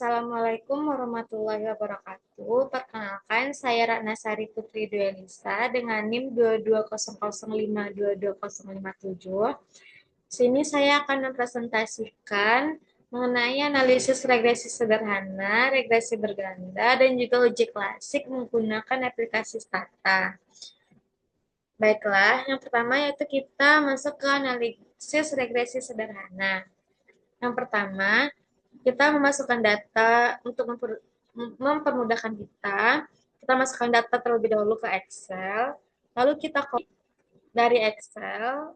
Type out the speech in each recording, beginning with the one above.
Assalamualaikum warahmatullahi wabarakatuh. Perkenalkan, saya Ratna Sari Putri Duelisa dengan NIM 2200522057. Sini saya akan mempresentasikan mengenai analisis regresi sederhana, regresi berganda, dan juga uji klasik menggunakan aplikasi Stata. Baiklah, yang pertama yaitu kita masuk ke analisis regresi sederhana. Yang pertama, kita memasukkan data untuk mempermudahkan kita masukkan data terlebih dahulu ke Excel, lalu kita copy dari Excel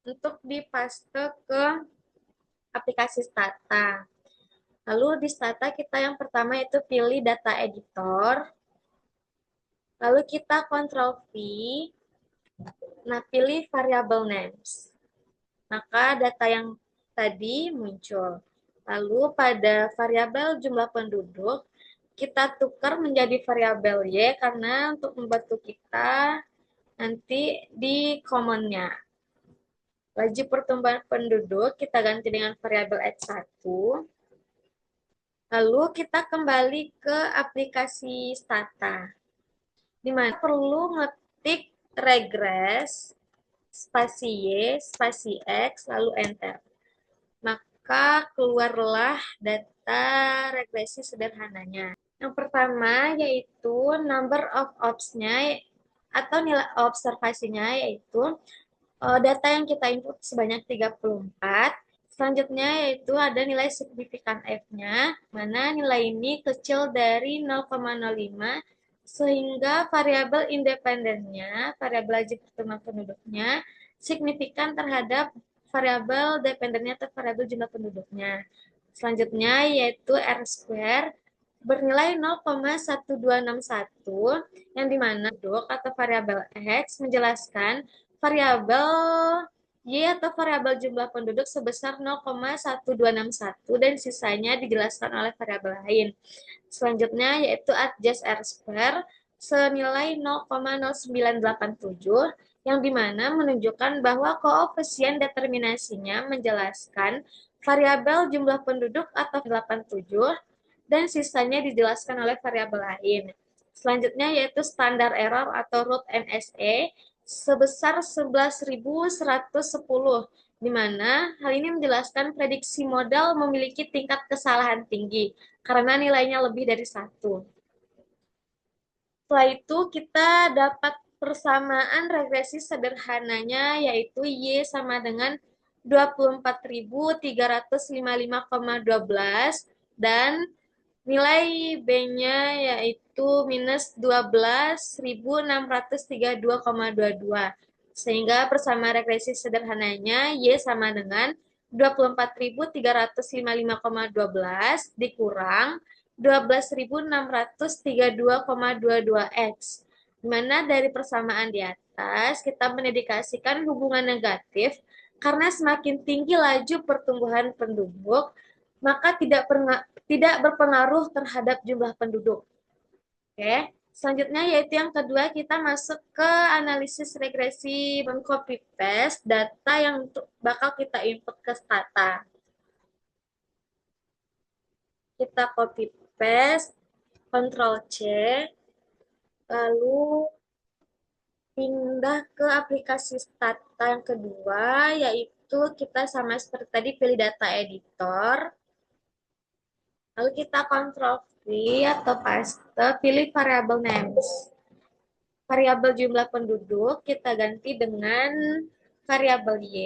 untuk dipaste ke aplikasi Stata. Lalu di Stata kita yang pertama itu pilih data editor, lalu kita Ctrl V, nah pilih variable names. Maka data yang tadi muncul. Lalu pada variabel jumlah penduduk, kita tukar menjadi variabel Y karena untuk membantu kita nanti di common-nya. Laju pertumbuhan penduduk kita ganti dengan variabel X1. Lalu kita kembali ke aplikasi Stata. Di mana perlu ngetik regress, spasi Y, spasi X, lalu enter. Maka keluarlah data regresi sederhananya. Yang pertama yaitu number of ops-nya atau nilai observasinya yaitu data yang kita input sebanyak 34. Selanjutnya yaitu ada nilai signifikan F-nya, mana nilai ini kecil dari 0,05 sehingga variabel independennya, variabel laju pertumbuhan penduduknya, signifikan terhadap variabel dependennya atau variabel jumlah penduduknya. Selanjutnya yaitu R square bernilai 0,1261 yang dimana penduduk atau variabel X menjelaskan variabel Y atau variabel jumlah penduduk sebesar 0,1261 dan sisanya dijelaskan oleh variabel lain. Selanjutnya yaitu adjust R square senilai 0,0987 yang dimana menunjukkan bahwa koefisien determinasinya menjelaskan variabel jumlah penduduk atau 87 dan sisanya dijelaskan oleh variabel lain. Selanjutnya yaitu standar error atau root NSE sebesar 11.110, di mana hal ini menjelaskan prediksi modal memiliki tingkat kesalahan tinggi karena nilainya lebih dari 1. Setelah itu kita dapat persamaan regresi sederhananya yaitu Y sama dengan 24.355,12 dan nilai B-nya yaitu minus 12.632,22. Sehingga persamaan regresi sederhananya Y sama dengan 24.355,12 dikurang 12.632,22X. Dimana dari persamaan di atas kita mendedikasikan hubungan negatif karena semakin tinggi laju pertumbuhan penduduk, maka tidak berpengaruh terhadap jumlah penduduk. Oke, selanjutnya yaitu yang kedua kita masuk ke analisis regresi meng-copy paste data yang bakal kita input ke Stata. Kita copy paste, Ctrl C, lalu pindah ke aplikasi Stata yang kedua, yaitu kita sama seperti tadi pilih data editor, lalu kita Ctrl V atau paste, pilih variable names. Variabel jumlah penduduk kita ganti dengan variabel Y,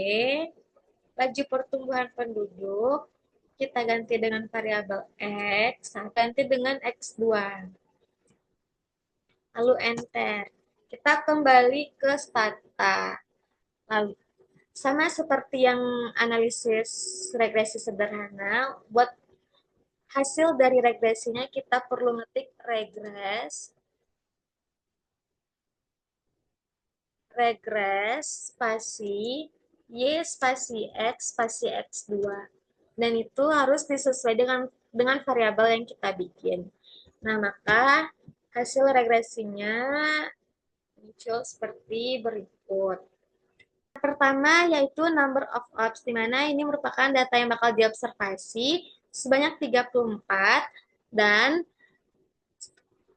laju pertumbuhan penduduk kita ganti dengan variabel X, ganti dengan X2. Lalu enter. Kita kembali ke Stata. Lalu sama seperti yang analisis regresi sederhana, buat hasil dari regresinya kita perlu ngetik regress spasi Y spasi X spasi X2. Dan itu harus disesuaikan dengan variabel yang kita bikin. Nah, maka hasil regresinya muncul seperti berikut. Pertama yaitu number of ops, di mana ini merupakan data yang bakal diobservasi sebanyak 34, dan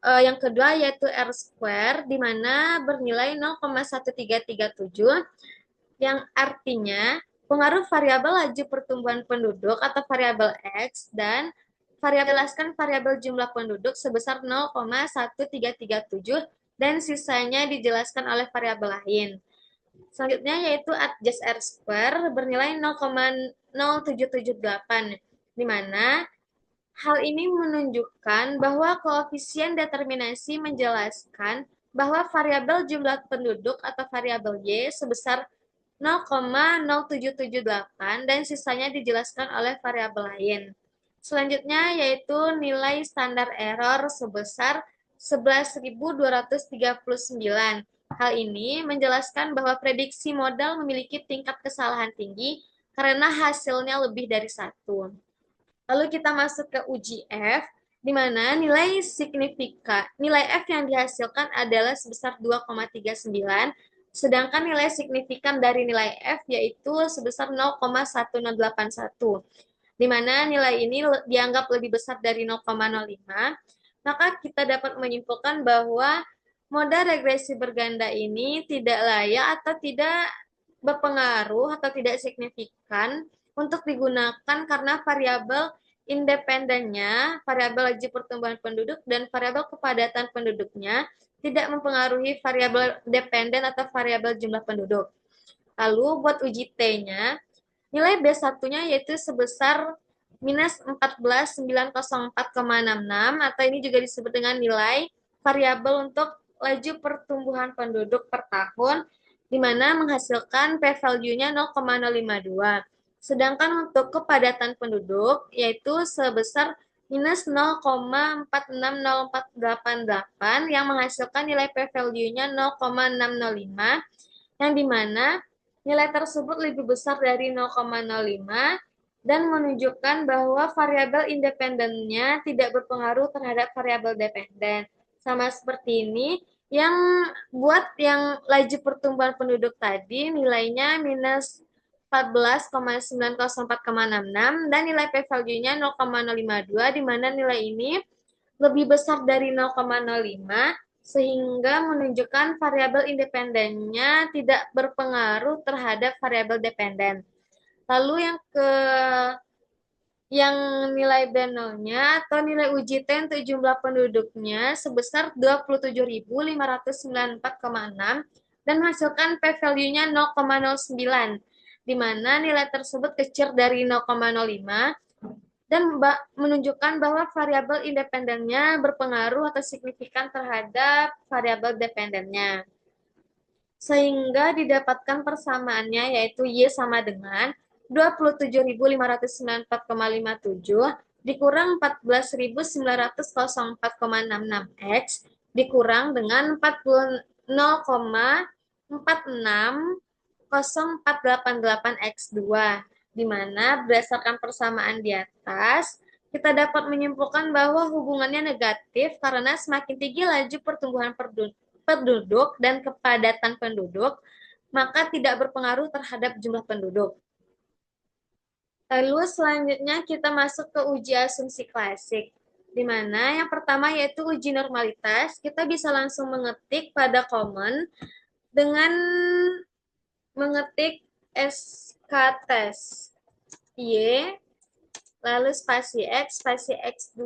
yang kedua yaitu R square, di mana bernilai 0,1337, yang artinya pengaruh variabel laju pertumbuhan penduduk atau variabel X dan jelaskan variabel jumlah penduduk sebesar 0,1337 dan sisanya dijelaskan oleh variabel lain. Selanjutnya yaitu adjust R square bernilai 0,0778, di mana hal ini menunjukkan bahwa koefisien determinasi menjelaskan bahwa variabel jumlah penduduk atau variabel Y sebesar 0,0778 dan sisanya dijelaskan oleh variabel lain. Selanjutnya yaitu nilai standar error sebesar 11.239. Hal ini menjelaskan bahwa prediksi modal memiliki tingkat kesalahan tinggi karena hasilnya lebih dari satu. Lalu kita masuk ke uji F, di mana nilai F yang dihasilkan adalah sebesar 2,39, sedangkan nilai signifikan dari nilai F yaitu sebesar 0,1081, di mana nilai ini dianggap lebih besar dari 0,05, maka kita dapat menyimpulkan bahwa modal regresi berganda ini tidak layak atau tidak berpengaruh atau tidak signifikan untuk digunakan karena variabel independennya, variabel laju pertumbuhan penduduk, dan variabel kepadatan penduduknya tidak mempengaruhi variabel dependen atau variabel jumlah penduduk. Lalu buat uji T-nya, nilai B1-nya yaitu sebesar minus 14.904,66, atau ini juga disebut dengan nilai variabel untuk laju pertumbuhan penduduk per tahun, di mana menghasilkan p-value-nya 0,052. Sedangkan untuk kepadatan penduduk, yaitu sebesar minus 0,460488 yang menghasilkan nilai p-value-nya 0,605, yang dimana nilai tersebut lebih besar dari 0,05 dan menunjukkan bahwa variabel independennya tidak berpengaruh terhadap variabel dependen. Sama seperti ini, yang buat yang laju pertumbuhan penduduk tadi nilainya minus 14,904,66 dan nilai p-value-nya 0,052, di mana nilai ini lebih besar dari 0,05 sehingga menunjukkan variabel independennya tidak berpengaruh terhadap variabel dependen. Lalu yang nilai B0-nya atau nilai uji T untuk jumlah penduduknya sebesar 27.594,6 dan menghasilkan p-value-nya 0,09, di mana nilai tersebut kecil dari 0,05 dan menunjukkan bahwa variabel independennya berpengaruh atau signifikan terhadap variabel dependennya. Sehingga didapatkan persamaannya yaitu Y sama dengan 27.594,57 dikurang 14.904,66X dikurang dengan 0,460488X2, di mana berdasarkan persamaan di atas, kita dapat menyimpulkan bahwa hubungannya negatif karena semakin tinggi laju pertumbuhan penduduk dan kepadatan penduduk, maka tidak berpengaruh terhadap jumlah penduduk. Lalu selanjutnya kita masuk ke uji asumsi klasik, di mana yang pertama yaitu uji normalitas. Kita bisa langsung mengetik pada common dengan mengetik SK test Y, lalu spasi X2.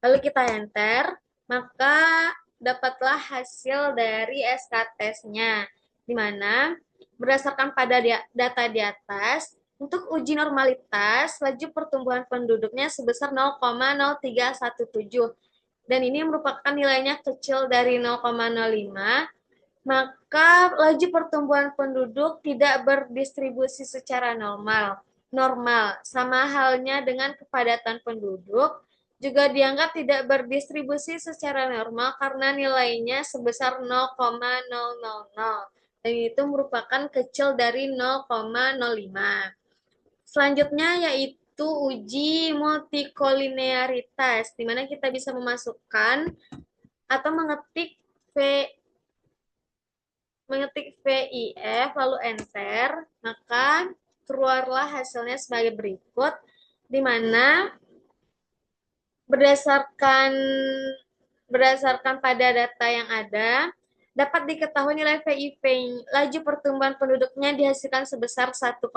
Lalu kita enter, maka dapatlah hasil dari SK test-nya, di mana berdasarkan pada data di atas, untuk uji normalitas, laju pertumbuhan penduduknya sebesar 0,0317, dan ini merupakan nilainya kecil dari 0,05, maka laju pertumbuhan penduduk tidak berdistribusi secara normal. Sama halnya dengan kepadatan penduduk, juga dianggap tidak berdistribusi secara normal karena nilainya sebesar 0,000, dan itu merupakan kecil dari 0,05. Selanjutnya yaitu uji multikolinearitas, di mana kita bisa memasukkan atau mengetik VIF lalu enter, maka keluarlah hasilnya sebagai berikut. di mana berdasarkan berdasarkan pada data yang ada, dapat diketahui nilai PIP laju pertumbuhan penduduknya dihasilkan sebesar 1,53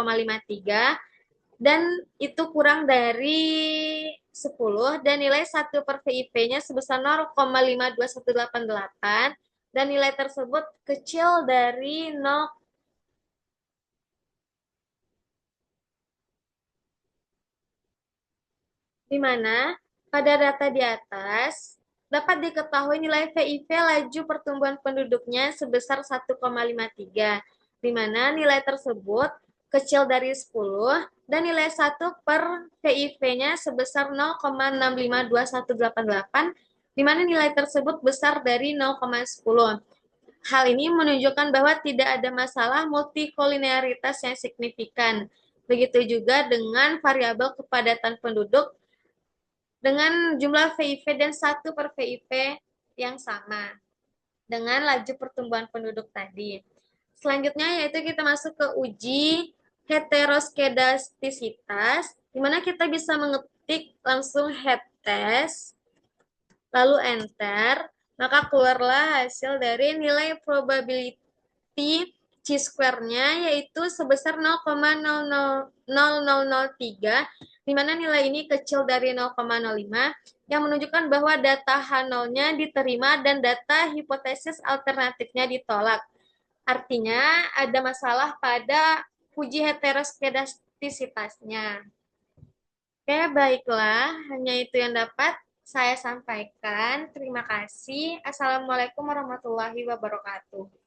dan itu kurang dari 10 dan nilai 1 per PIP-nya sebesar 0,52188 dan nilai tersebut kecil dari 0, di mana pada data di atas dapat diketahui nilai PIP laju pertumbuhan penduduknya sebesar 1,53, di mana nilai tersebut kecil dari 10 dan nilai 1 per PIP-nya sebesar 0,652188, di mana nilai tersebut besar dari 0,10. Hal ini menunjukkan bahwa tidak ada masalah multikolinearitas yang signifikan. Begitu juga dengan variabel kepadatan penduduk dengan jumlah VIP dan 1 per VIP yang sama dengan laju pertumbuhan penduduk tadi. Selanjutnya yaitu kita masuk ke uji heteroskedastisitas, di mana kita bisa mengetik langsung head test, lalu enter, maka keluarlah hasil dari nilai probability chi-square-nya yaitu sebesar 0,00003, di mana nilai ini kecil dari 0,05 yang menunjukkan bahwa data H0-nya diterima dan data hipotesis alternatifnya ditolak. Artinya ada masalah pada uji heteroskedastisitasnya. Oke, baiklah. Hanya itu yang dapat saya sampaikan. Terima kasih. Assalamualaikum warahmatullahi wabarakatuh.